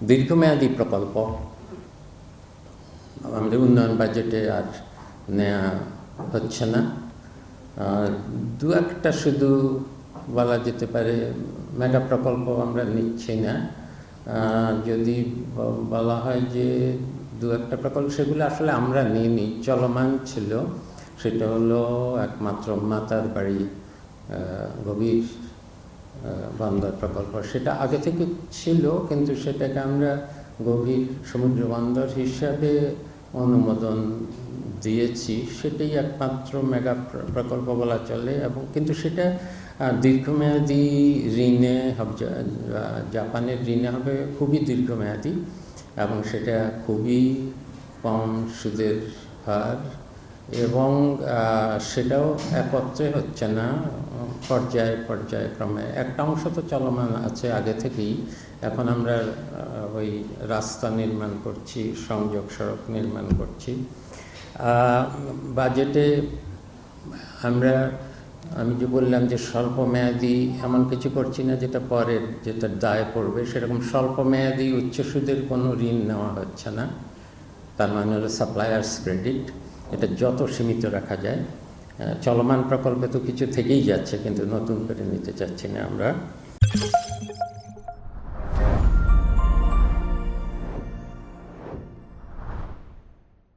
দীর্ঘমেয়াদী প্রকল্প আমাদের উন্নয়ন বাজেটে আর নেওয়া হচ্ছে না। দু একটা শুধু বলা যেতে পারে মেগা প্রকল্প আমরা নিচ্ছি না। যদি বলা হয় যে দু একটা প্রকল্প, সেগুলো আসলে আমরা নিইনি, চলমান ছিল। সেটা হলো একমাত্র মাতার বাড়ি গভীর বন্দর প্রকল্প। সেটা আগে থেকে ছিল, কিন্তু সেটাকে আমরা গভীর সমুদ্র বন্দর হিসাবে অনুমোদন দিয়েছি। সেটাই একমাত্র মেগা প্রকল্প বলা চলে। এবং কিন্তু সেটা দীর্ঘমেয়াদী ঋণে জাপানের ঋণে হবে, খুবই দীর্ঘমেয়াদী, এবং সেটা খুবই কম সুদের হার, এবং সেটাও একত্রে হচ্ছে না, পর্যায়ক্রমে। একটা অংশ তো চলমান আছে আগে থেকেই। এখন আমরা ওই রাস্তা নির্মাণ করছি, সংযোগ সড়ক নির্মাণ করছি। বাজেটে আমি যে বললাম যে স্বল্প মেয়াদি এমন কিছু করছি না যেটা দায় পড়বে, সেরকম স্বল্প মেয়াদি উচ্চ সুদের কোনো ঋণ নেওয়া হচ্ছে না। তার মানে হলো সাপ্লায়ার্স ক্রেডিট। এটা যত সীমিত রাখা যায়। চলমান প্রকল্পে তো কিছু থেকেই যাচ্ছে, কিন্তু নতুন করে নিতে চাচ্ছি না আমরা।